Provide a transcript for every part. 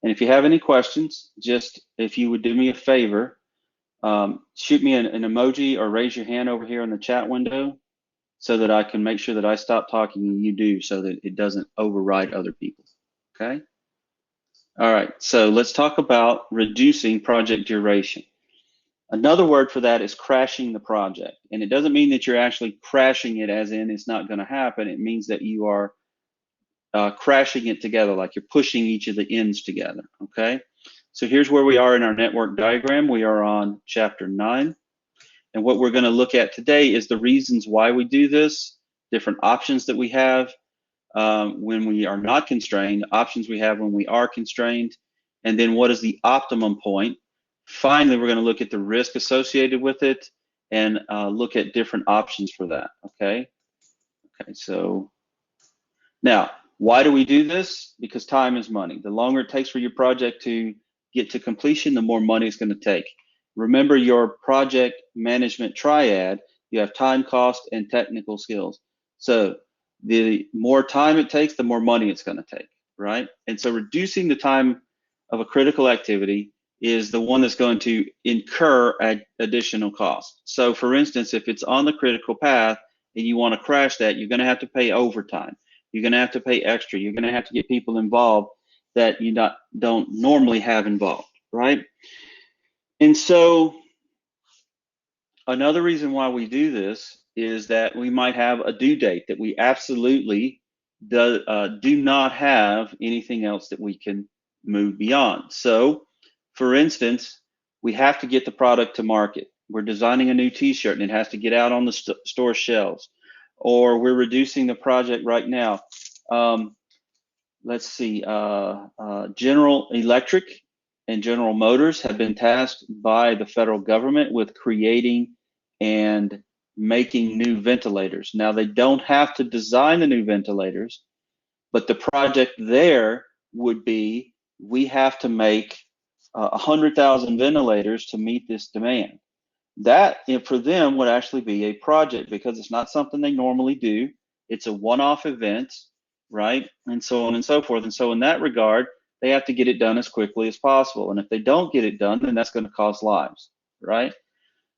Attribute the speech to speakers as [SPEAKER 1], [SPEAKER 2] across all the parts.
[SPEAKER 1] And if you have any questions, just if you would do me a favor, shoot me an emoji or raise your hand over here in the chat window so that I can make sure that I stop talking and you do, so that it doesn't override other people. Okay? All right, so let's talk about reducing project duration. Another word for that is crashing the project. And it doesn't mean that you're actually crashing it as in it's not going to happen. It means that you are crashing it together, like you're pushing each of the ends together, okay? So here's where we are in our network diagram. We are on chapter 9. And what we're going to look at today is the reasons why we do this, different options that we have when we are not constrained, options we have when we are constrained, and then what is the optimum point. Finally, we're going to look at the risk associated with it and look at different options for that, okay? Okay, so now, why do we do this? Because time is money. The longer it takes for your project to get to completion, the more money it's going to take. Remember your project management triad. You have time, cost, and technical skills. So the more time it takes, the more money it's going to take, right? And so reducing the time of a critical activity is the one that's going to incur additional cost. So for instance, if it's on the critical path and you want to crash that, you're going to have to pay overtime. You're going to have to pay extra. You're going to have to get people involved that you don't normally have involved, right? And so another reason why we do this is that we might have a due date that we absolutely do not have anything else that we can move beyond. So, for instance, we have to get the product to market. We're designing a new t-shirt and it has to get out on the store shelves. Or we're reducing the project right now. Let's see, General Electric and General Motors have been tasked by the federal government with creating and making new ventilators. Now, they don't have to design the new ventilators, but the project there would be, we have to make 100,000 ventilators to meet this demand. That, for them, would actually be a project because it's not something they normally do. It's a one-off event, right? And so on and so forth. And so in that regard, they have to get it done as quickly as possible. And if they don't get it done, then that's going to cost lives, right?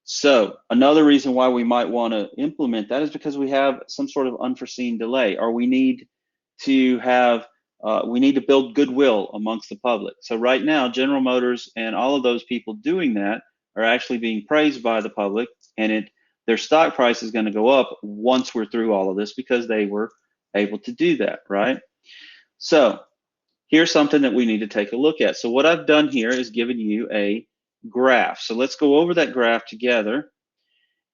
[SPEAKER 1] So another reason why we might want to implement that is because we have some sort of unforeseen delay, or we need to have, we need to build goodwill amongst the public. So right now, General Motors and all of those people doing that are actually being praised by the public, and their stock price is going to go up once we're through all of this because they were able to do that, right? So here's something that we need to take a look at. So what I've done here is given you a graph. So let's go over that graph together.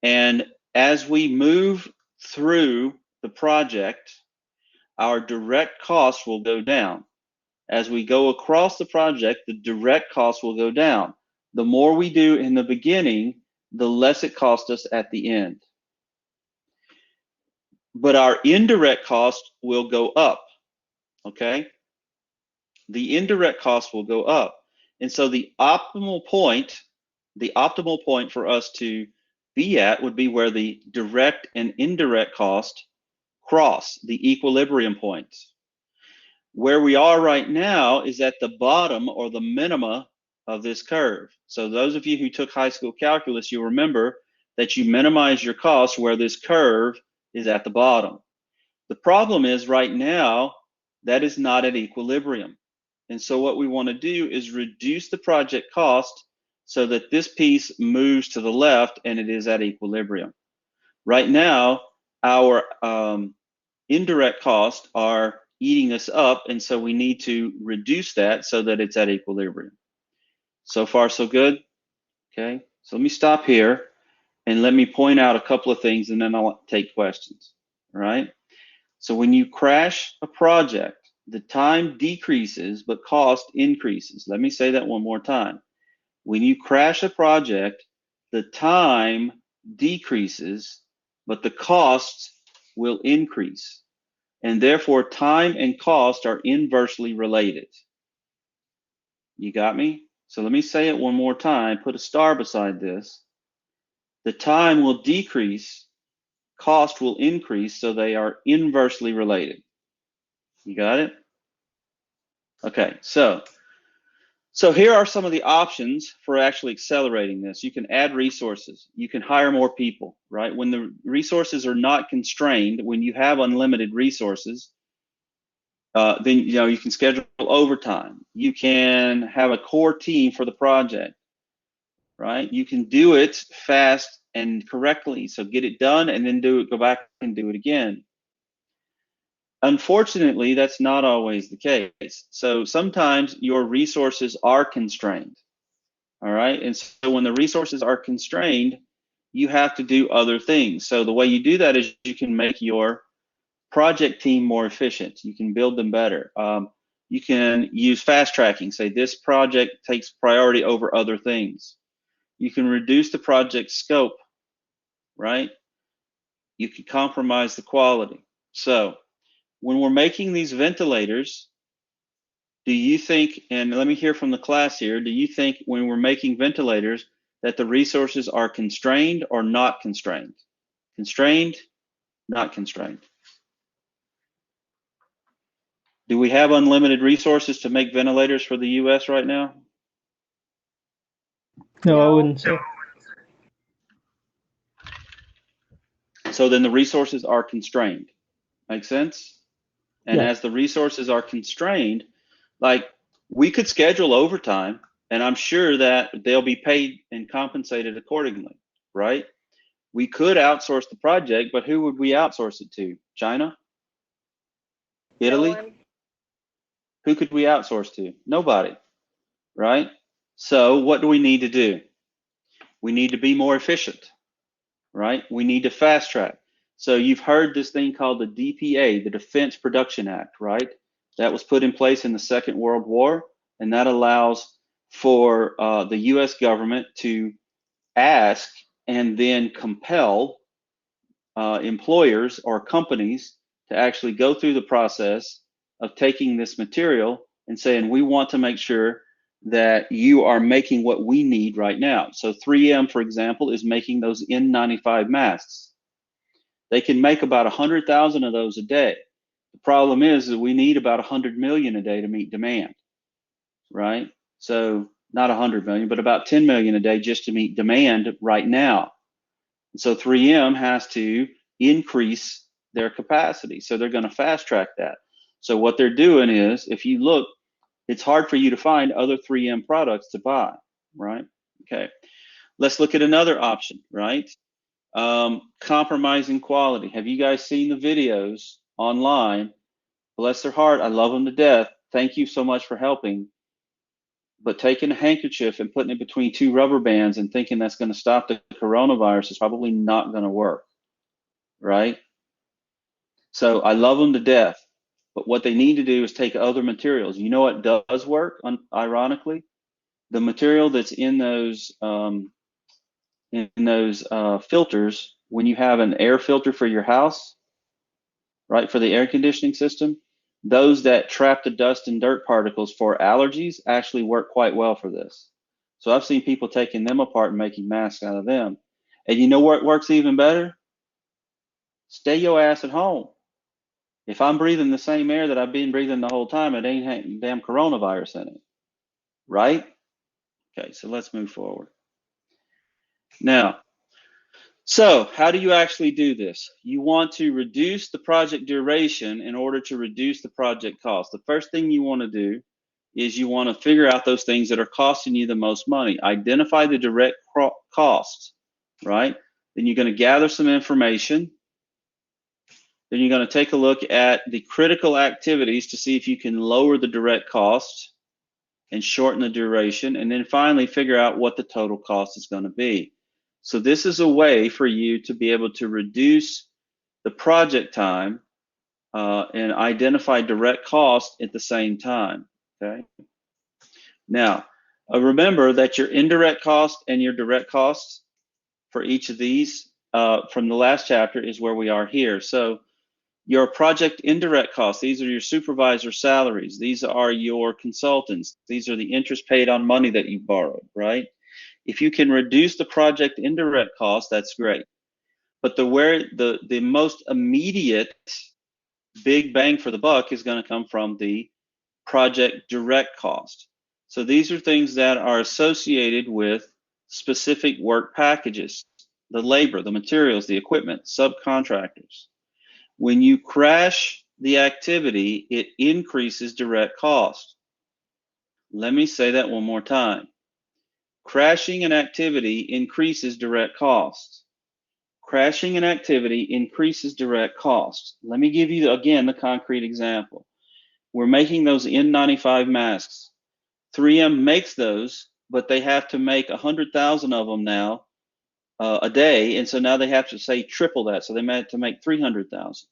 [SPEAKER 1] And as we move through the project, our direct costs will go down. As we go across the project, the direct costs will go down. The more we do in the beginning, the less it costs us at the end. But our indirect cost will go up, okay? The indirect cost will go up. And so the optimal point for us to be at would be where the direct and indirect cost cross, the equilibrium points. Where we are right now is at the bottom or the minima of this curve. So those of you who took high school calculus, you'll remember that you minimize your costs where this curve is at the bottom. The problem is right now, that is not at equilibrium. And so what we want to do is reduce the project cost so that this piece moves to the left and it is at equilibrium. Right now, our indirect costs are eating us up, and so we need to reduce that so that it's at equilibrium. So far, so good? Okay, so let me stop here and let me point out a couple of things and then I'll take questions, all right? So when you crash a project, the time decreases, but cost increases. Let me say that one more time. When you crash a project, the time decreases, but the costs will increase. And therefore, time and cost are inversely related. You got me? So let me say it one more time. Put a star beside this. The time will decrease, cost will increase, so they are inversely related. You got it? Okay, so So here are some of the options for actually accelerating this. You can add resources. You can hire more people, right? When the resources are not constrained, when you have unlimited resources, then you can schedule overtime. You can have a core team for the project, right? You can do it fast and correctly. So get it done and then go back and do it again. Unfortunately, that's not always the case. So sometimes your resources are constrained. All right. And so when the resources are constrained, you have to do other things. So the way you do that is you can make your project team more efficient. You can build them better. You can use fast tracking. Say this project takes priority over other things. You can reduce the project scope, right? You can compromise the quality. So when we're making these ventilators, do you think, and let me hear from the class here, do you think when we're making ventilators that the resources are constrained or not constrained? Constrained, not constrained. Do we have unlimited resources to make ventilators for the US right now?
[SPEAKER 2] No, I wouldn't say.
[SPEAKER 1] So then the resources are constrained. Make sense? And
[SPEAKER 2] Yeah.
[SPEAKER 1] as the resources are constrained, like we could schedule overtime and I'm sure that they'll be paid and compensated accordingly, right? We could outsource the project, but who would we outsource it to? China? Italy?
[SPEAKER 3] No one.
[SPEAKER 1] Who could we outsource to? Nobody, right? So what do we need to do? We need to be more efficient, right? We need to fast track. So you've heard this thing called the DPA, the Defense Production Act, right? That was put in place in the Second World War, and that allows for the US government to ask and then compel employers or companies to actually go through the process of taking this material and saying, we want to make sure that you are making what we need right now. So 3M, for example, is making those N95 masks. They can make about 100,000 of those a day. The problem is that we need about 100 million a day to meet demand, right? So not 100 million, but about 10 million a day just to meet demand right now. So 3M has to increase their capacity. So they're going to fast track that. So what they're doing is, if you look, it's hard for you to find other 3M products to buy, right? Okay. Let's look at another option, right? Compromising quality. Have you guys seen the videos online? Bless their heart. I love them to death. Thank you so much for helping. But taking a handkerchief and putting it between two rubber bands and thinking that's going to stop the coronavirus is probably not going to work, right? So I love them to death, but what they need to do is take other materials. You know what does work? Ironically, the material that's in those filters, when you have an air filter for your house, right, for the air conditioning system, those that trap the dust and dirt particles for allergies actually work quite well for this. So I've seen people taking them apart and making masks out of them. And you know where it works even better? Stay your ass at home. If I'm breathing the same air that I've been breathing the whole time, it ain't damn coronavirus in it, right? Okay, so let's move forward. Now, so how do you actually do this? You want to reduce the project duration in order to reduce the project cost. The first thing you want to do is you want to figure out those things that are costing you the most money. Identify the direct costs, right? Then you're going to gather some information. Then you're going to take a look at the critical activities to see if you can lower the direct cost and shorten the duration. And then finally figure out what the total cost is going to be. So this is a way for you to be able to reduce the project time and identify direct cost at the same time, okay? Now, remember that your indirect cost and your direct costs for each of these from the last chapter is where we are here. So your project indirect costs, these are your supervisor salaries. These are your consultants. These are the interest paid on money that you borrowed, right? If you can reduce the project indirect cost, that's great. But the most immediate big bang for the buck is going to come from the project direct cost. So these are things that are associated with specific work packages, the labor, the materials, the equipment, subcontractors. When you crash the activity, it increases direct cost. Let me say that one more time. Crashing an activity increases direct cost. Crashing an activity increases direct cost. Let me give you, again, the concrete example. We're making those N95 masks. 3M makes those, but they have to make 100,000 of them now a day, and so now they have to say triple that. So they have to make 300,000.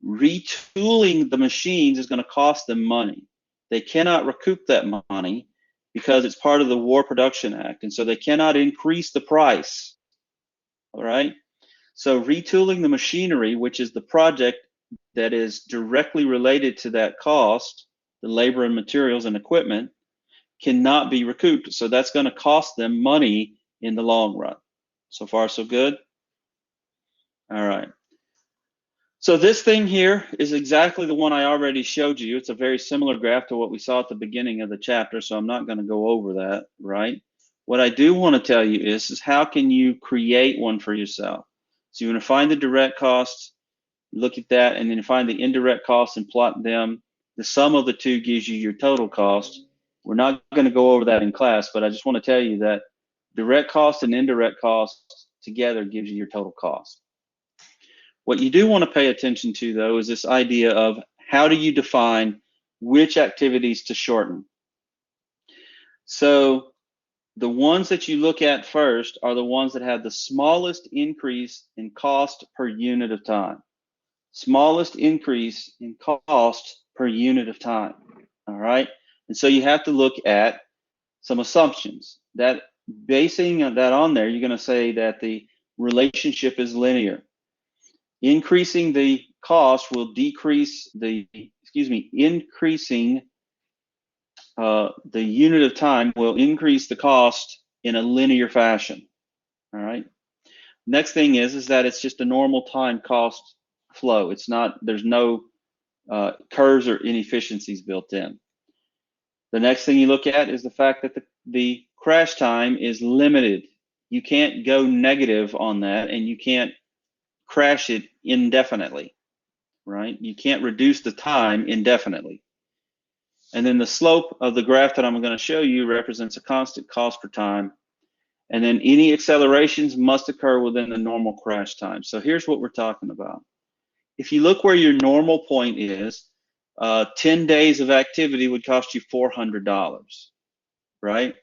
[SPEAKER 1] Retooling the machines is going to cost them money. They cannot recoup that money because it's part of the War Production Act, and so they cannot increase the price. All right. So retooling the machinery, which is the project that is directly related to that cost, the labor and materials and equipment, cannot be recouped. So that's going to cost them money in the long run. So far, so good? All right. So this thing here is exactly the one I already showed you. It's a very similar graph to what we saw at the beginning of the chapter, so I'm not going to go over that, right? What I do want to tell you is how can you create one for yourself? So you want to find the direct costs, look at that, and then find the indirect costs and plot them. The sum of the two gives you your total cost. We're not going to go over that in class, but I just want to tell you that direct cost and indirect costs together gives you your total cost. What you do want to pay attention to, though, is this idea of how do you define which activities to shorten. So the ones that you look at first are the ones that have the smallest increase in cost per unit of time. Smallest increase in cost per unit of time. All right. And so you have to look at some assumptions. That basing that on there, you're going to say that the relationship is linear. Increasing the cost will decrease the, increasing the unit of time will increase the cost in a linear fashion. All right. Next thing is that it's just a normal time cost flow. It's not, there's no curves or inefficiencies built in. The next thing you look at is the fact that the crash time is limited. You can't go negative on that, and you can't crash it indefinitely, right? You can't reduce the time indefinitely. And then the slope of the graph that I'm going to show you represents a constant cost per time. And then any accelerations must occur within the normal crash time. So here's what we're talking about. If you look where your normal point is, 10 days of activity would cost you $400, right?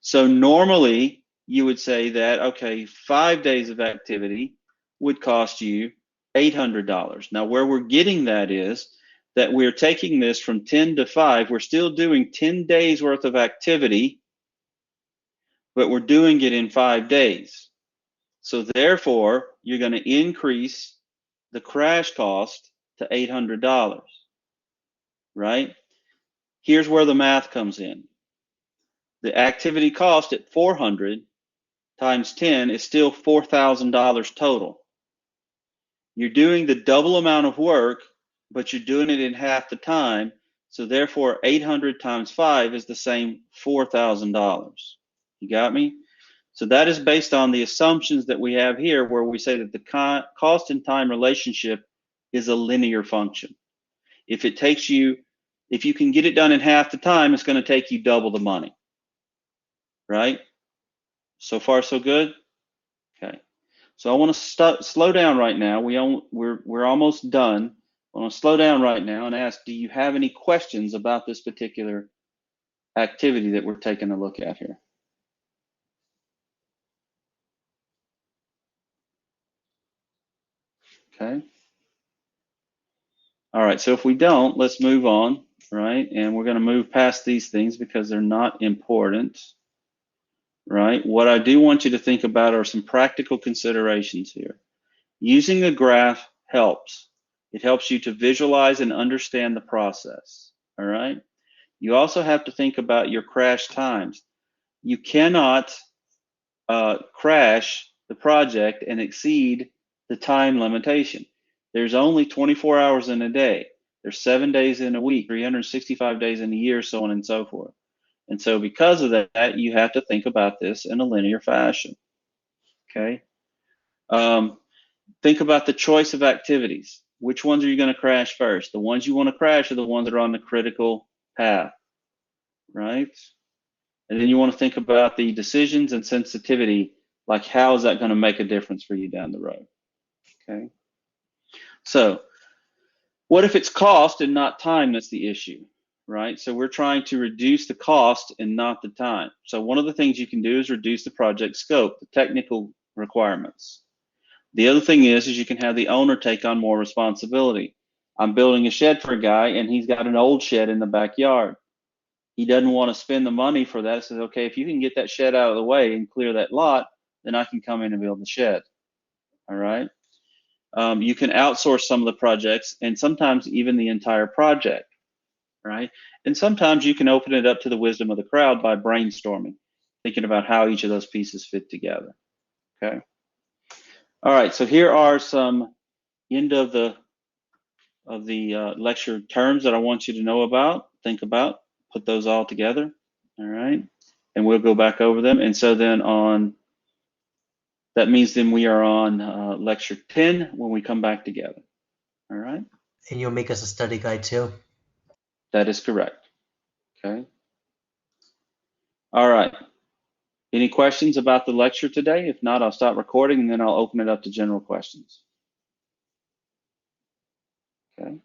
[SPEAKER 1] So normally you would say that, okay, 5 days of activity would cost you $800. Now where we're getting that is that we're taking this from 10 to 5. We're still doing 10 days worth of activity, but we're doing it in 5 days. So therefore, you're going to increase the crash cost to $800, right? Here's where the math comes in. The activity cost at 400 times 10 is still $4,000 total. You're doing the double amount of work, but you're doing it in half the time. So therefore, 800 times 5 is the same $4,000. You got me? So that is based on the assumptions that we have here, where we say that the cost and time relationship is a linear function. If it takes you, if you can get it done in half the time, it's going to take you double the money, right? So far, so good? Okay. So I want to slow down right now. We're almost done. I want to slow down right now and ask, do you have any questions about this particular activity that we're taking a look at here? Okay. All right, so if we don't, let's move on, right? And we're going to move past these things because they're not important, right? What I do want you to think about are some practical considerations here. Using a graph helps. It helps you to visualize and understand the process, all right? You also have to think about your crash times. You cannot crash the project and exceed the time limitation. There's only 24 hours in a day. There's 7 days in a week, 365 days in a year, so on and so forth. And so because of that, you have to think about this in a linear fashion. Okay. Think about the choice of activities. Which ones are you going to crash first? The ones you want to crash are the ones that are on the critical path, right? And then you want to think about the decisions and sensitivity, like how is that going to make a difference for you down the road? Okay. So what if it's cost and not time that's the issue, right? So we're trying to reduce the cost and not the time. So one of the things you can do is reduce the project scope, the technical requirements. The other thing is you can have the owner take on more responsibility. I'm building a shed for a guy and he's got an old shed in the backyard. He doesn't want to spend the money for that. Says, okay, if you can get that shed out of the way and clear that lot, then I can come in and build the shed. All right. You can outsource some of the projects and sometimes even the entire project, right? And sometimes you can open it up to the wisdom of the crowd by brainstorming, thinking about how each of those pieces fit together. Okay. All right. So here are some end of the lecture terms that I want you to know about, think about, put those all together. All right. And we'll go back over them. And so then that means then we are on lecture 10 when we come back together. All right.
[SPEAKER 2] And you'll make us a study guide too.
[SPEAKER 1] That is correct. Okay. All right. Any questions about the lecture today? If not, I'll stop recording and then I'll open it up to general questions. Okay.